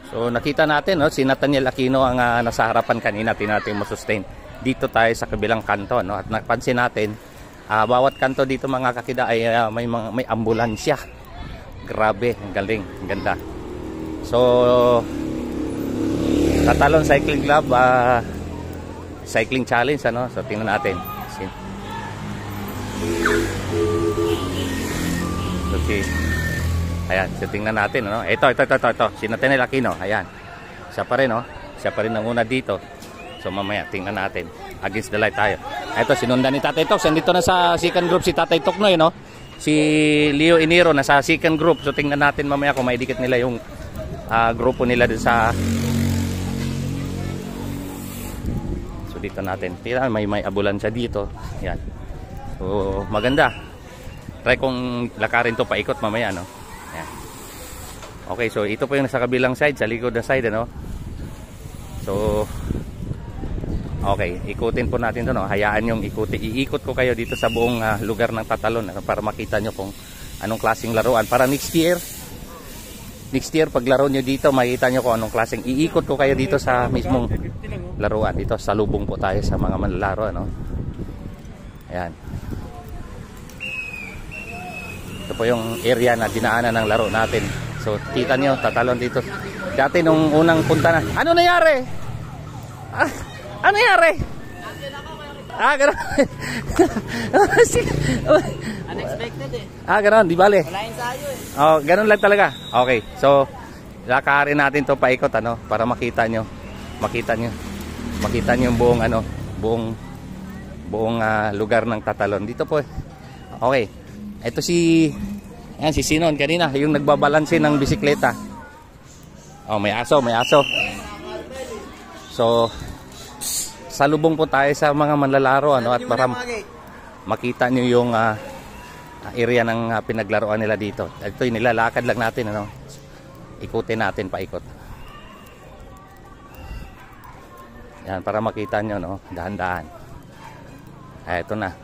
So nakita natin, no, si Nathaniel Aquino ang nasa harapan kanina, tinating mo-sustain. Dito tayo sa kabilang kanto, no, at napansin natin, bawat kanto dito mga kakida ay may ambulansya. Grabe, ang galing, ang ganda. So Tatalon Cycling Club cycling challenge, ano, so tingnan natin. Okay. Ayan, so tingnan natin, ano. Ito. Si Nathaniel Aquino, ayan. Siya pa rin, no. Siya pa rin ang una dito. So mamaya tingnan natin. Against the light tayo. Ito sinundan ni Tatay Toks. Nandito na sa second group si Tatay Toknoy, no. Si Leo Iniro na sa second group. So tingnan natin mamaya kung maidikit nila yung grupo nila dun sa. So dito natin. Tira, may ambulansya dito. Ayan. So maganda. Try kong lakarin to paikot mamaya, no. Ayan. Okay, so ito po yung nasa kabilang side, sa likod na side, ano. So okay, ikutin po natin to, no. Hayaan yung ikutin. Iikot ko kayo dito sa buong lugar ng Tatalon, ano, para makita nyo kung anong klaseng laruan. Para next year pag laro nyo dito, makita nyo kung anong klaseng. Iikot ko kayo dito sa mismong laruan. Dito sa lubong po tayo sa mga manlalaro, ano. Ayan. Ito po yung area na dinaanan ng laro natin. So kita nyo, Tatalon dito. Dati nung unang punta na, ano nangyari? Ano nangyari? Gano'n. Unexpected eh. Gano'n, di bale. Wala ensayo eh. Oh, gano'n lang talaga. Okay, so lakarin natin to paikot, ano, para makita nyo yung buong, ano, buong lugar ng Tatalon. Dito po. Okay. Ito si Sinon kanina, yung nagbabalanse ng bisikleta. Oh, may aso. So salubong po tayo sa mga manlalaro, ano, at para makita niyo yung area ng pinaglaruan nila dito. Ito yung nilalakad lang natin, ano. Ikutin natin paikot. Yan, para makita niyo, no, dahan-dahan. Ito na.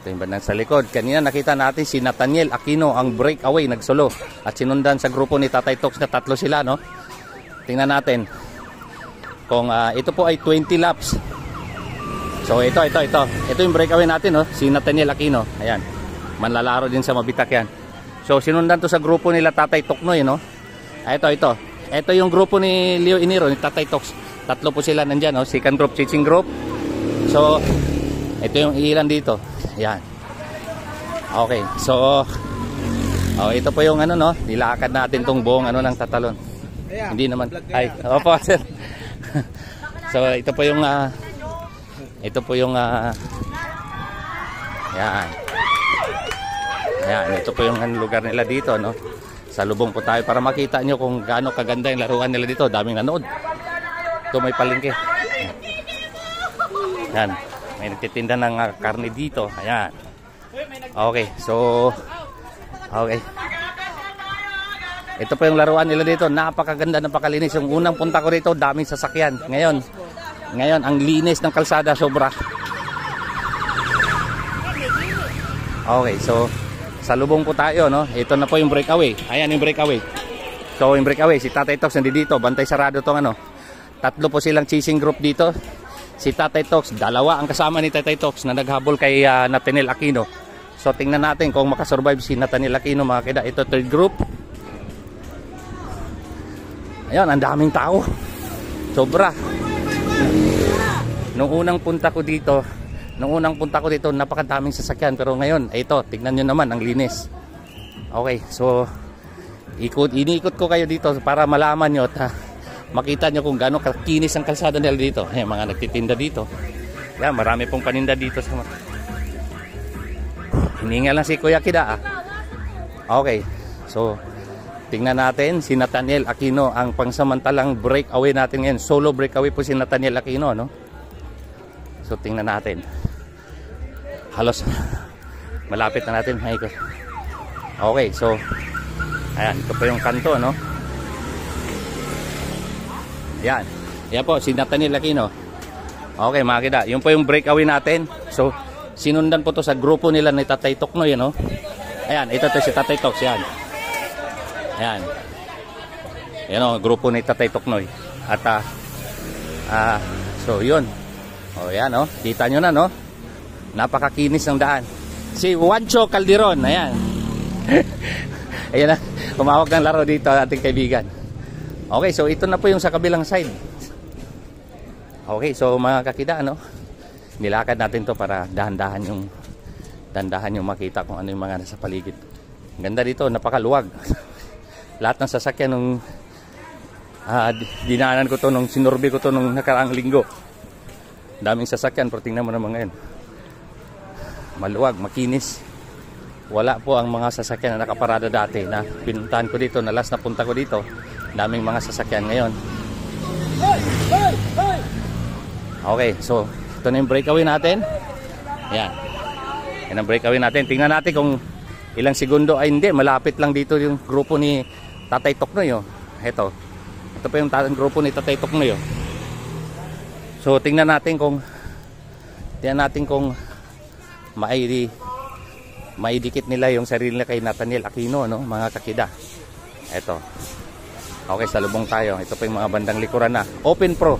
Ito yung bandang sa likod. Kanina nakita natin si Nathaniel Aquino ang breakaway, nagsolo. At sinundan sa grupo ni Tatay Toks na 3 sila, no. Tingnan natin kung ito po ay 20 laps. So ito yung breakaway natin, no, si Nathaniel Aquino. Ayan, manlalaro din sa Mabitak yan. So sinundan to sa grupo nila Tatay Toknoy, no. Ito yung grupo ni Leo Iniro, ni Tatay Toks. 3 po sila nandyan, no. Second group, teaching group. So ito yung ilan dito. Ayan. Okay, so ito po yung, ano, no, nilakad natin tong buong, ano, ng Tatalon. Hindi naman. Ay, opo, sir. So ito po yung Ayan, ito po yung lugar nila dito, no. Sa lubong po tayo para makita nyo kung gaano kaganda yung laruan nila dito. Daming nanood. Ito may palengke. Ayan, may nagtitinda ng karne dito. Ayan. Okay, so okay. Ito po yung laruan nila dito. Napakaganda, napakalinis. Yung unang punta ko dito, daming sasakyan. Ngayon, ang linis ng kalsada, sobra. Okay, so sa lubong po tayo, no. Ito na po yung breakaway. Ayan yung breakaway. So yung breakaway, si Tatay Toks nandito. Bantay sarado tong, ano. 3 po silang chasing group dito. Si Tatay Toks, 2 ang kasama ni Tatay Toks na naghabol kay Nathaniel Aquino. So tingnan natin kung makasurvive si Nathaniel Aquino, mga kida. Ito third group. Ayan, ang daming tao. Sobra. Nung unang punta ko dito, napakadaming sasakyan. Pero ngayon, ito, tignan nyo naman, ang linis. Okay, so iniikot ko kayo dito para malaman nyo at makita nyo kung gaano kakinis ang kalsada nila dito. Ayan, mga nagtitinda dito. Ayan, marami pong paninda dito. Hininga lang si Kuya Kida, Okay, so tingnan natin si Nathaniel Aquino, ang pangsamantalang breakaway natin ngayon. Solo breakaway po si Nathaniel Aquino, no? So tingnan natin. Halos malapit na natin. Okay, so ayan, ito po yung kanto, no? Yan. Yan po, si Nathaniel Aquino. Okay, mga kida. Yun po yung breakaway natin. So sinundan po to sa grupo nila ni Tatay Toknoy, no? Ayan, ito to si Tatay Toks, yan. Ayan. Ayan o, grupo ni Tatay Toknoy. At so yun. O yan o, kita nyo na no. Napakakinis ng daan. Si Juancho Calderon, ayan. Ayan na, kumawag ng laro dito ating kaibigan. Okay, so ito na po yung sa kabilang side. Okay, so mga kakida, ano, nilakad natin to para dahan-dahan yung makita kung ano yung mga nasa paligid. Ganda dito, napakaluwag. Lahat ng sasakyan nung dinaanan ko to, nung sinurbi ko to nung nakaraang linggo. Daming sasakyan, pero tingnan mo naman ngayon. Maluwag, makinis. Wala po ang mga sasakyan na nakaparada dati na pinuntahan ko dito, na last na punta ko dito. Daming mga sasakyan ngayon. Okay, so ito na yung breakaway natin. Ayan. Yan ang breakaway natin. Tingnan natin kung ilang segundo. Ay hindi, malapit lang dito yung grupo ni Tatay Toknoy. Ito pa yung grupo ni Tatay Toknoy. So tingnan natin kung maidikit nila yung sarili nila kay Nathaniel Aquino, no, mga kakida. Ito. Okay, salubong tayo. Ito pa yung mga bandang likuran na. Open Pro.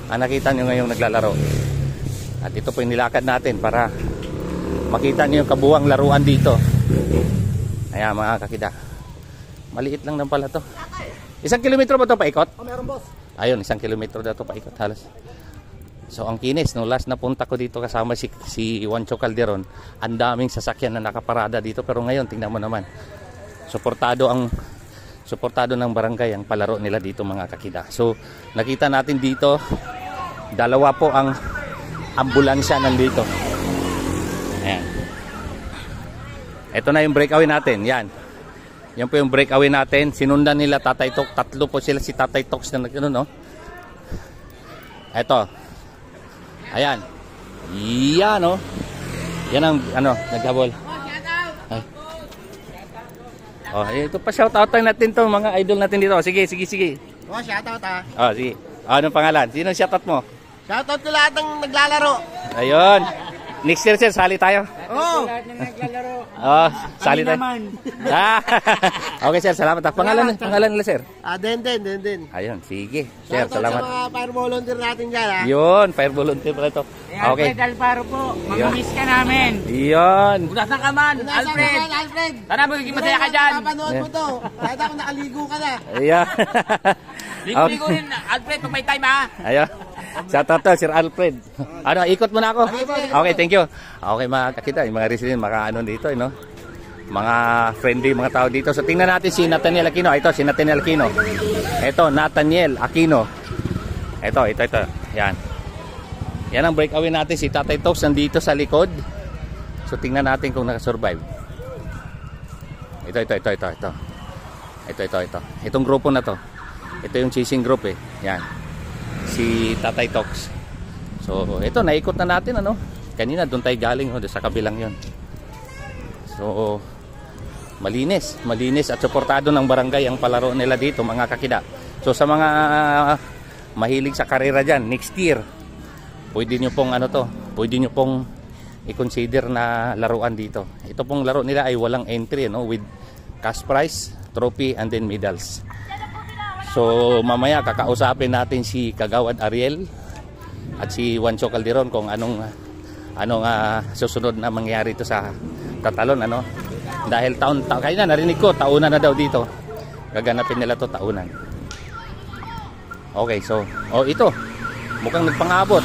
Nakita nyo ngayong naglalaro. At ito po yung nilakad natin para makita nyo yung kabuwang laruan dito. Ayan mga kakida. Maliit lang lang pala to. 1 kilometro ba to paikot? Meron boss. Ayun, 1 kilometro daw to paikot halos. So ang kinis, no, last na punta ko dito kasama si Juancho Calderon, ang daming sasakyan na nakaparada dito. Pero ngayon, tingnan mo naman, suportado ng barangay ang palaro nila dito mga kakida. So nakita natin dito, dalawa po ang ambulansya nandito. Ayan. Ito na yung breakaway natin. Yan. Yan po yung breakaway natin. Sinundan nila Tatay Tok. Tatlo po sila, si Tatay Toks na nagano, no? Ito. Ayan. Yan, no? Yan ang naghabol. Ay. Oh, ito pa shoutout natin to, mga idol natin dito. Sige. Oh, shoutout ah. Oh, sige. Anong pangalan? Sino shoutout mo? Shoutout ko lahat ng naglalaro. Ayun. Next year, sir, sali tayo. Oh. Lahat ng naglalaro. Oh, sali tayo. naman. Okay, sir, salamat. Pangalan nila, sir? Den. Ayun, sige. Sir, Shoutout salamat. sa mga fire volunteer natin dyan ha. Yun, fire volunteer pala ito. Okay. Alfred Alfaro po. Mamimiss ka namin. Yun. Budasan ka man, Alfred. Alfred. Sana magiging masaya ka dyan. Papanood mo to. Kahit ako nakaligo ka na. Ayan. Ligo rin, Alfred, pag may time ha. Ayun. Shoutout to, Sir Alfred. Ikot mo na ako. Okay, thank you. Okay, mga kakita, yung mga resident, dito, no? Mga friendly, mga tao dito. So, tingnan natin si Nathaniel Aquino. Ito, si Nathaniel Aquino. Ito, Nathaniel Aquino. Ito. Yan. Yan ang breakaway natin. Si Tatay Toks nandito sa likod. So, tingnan natin kung nakasurvive. Ito. Itong grupo na to. Ito yung chasing group eh. Yan. Si Tatay Toks. So, ito, naikot na natin, ano? Kanina, doon tayo galing, sa kabilang yon. So, malinis at suportado ng barangay ang palaro nila dito, mga kakida. So, sa mga mahilig sa karera dyan, next year, pwede nyo pong i-consider na laruan dito. Ito pong laro nila ay walang entry, no? With cash prize, trophy, and then medals. So mamaya kakausapin natin si Kagawad Ariel at si Juancho Calderon kung anong susunod na mangyari ito sa Tatalon, ano? Dahil kaya na narinig ko, taunan na daw dito. Gaganapin nila to taunan. Okay, so ito. Mukhang nagpangabot.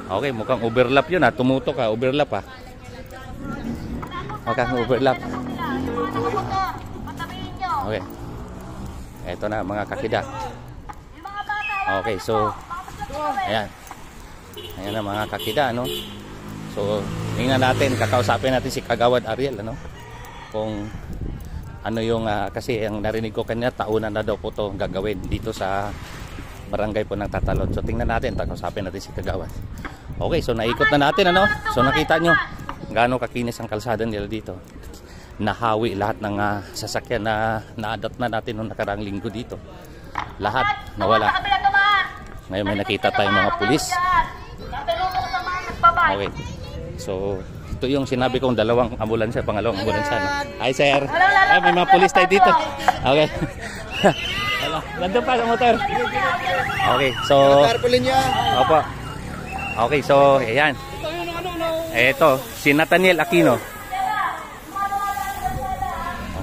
Okay, mukhang overlap 'yun, tumutok ka, overlap ha. Okay, overlap. Okay. Ito na mga kakida. Okay, so ayan. Ayan na mga kakida, no? So, tingnan natin, kakausapin natin si Kagawad Ariel, ano? Kung ano yung kasi ang narinig ko kanina, taunan na daw po 'to gagawin dito sa barangay po ng Tatalon. So, tingnan natin, kakausapin natin si Kagawad. Okay, so naikot na natin, ano? So, nakita nyo gaano kakinis ang kalsada nila dito. Nahawi lahat ng sasakyan na na-adopt na natin noong nakaraang linggo dito. Lahat nawala. Ngayon may nakita tayong mga pulis. Okay. So Ito yung sinabi kong dalawang ambulansya, pangalawang ambulansya. No? Hi, sir. Ay, may mga pulis tayo dito. Okay. Nandun pa sa motor. Okay, so... Carpulin niya. Opo. Okay, so, ayan. Ito, si Nathaniel Aquino.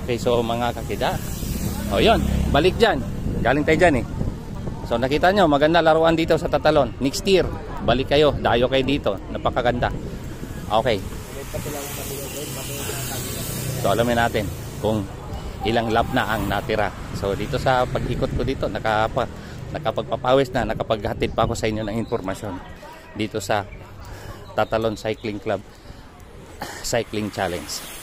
Okay, so mga kakida. O, yun. Balik dyan. Galing tayo dyan eh. So, nakita nyo, maganda laruan dito sa Tatalon. Next year, balik kayo. Dayo kayo dito. Napakaganda. Okay. So, alamin natin kung ilang lap na ang natira. So, dito sa pag-ikot ko dito, nakapagpapawis na, nakapaghatid pa ako sa inyo ng informasyon dito sa Tatalon Cycling Club Cycling Challenge.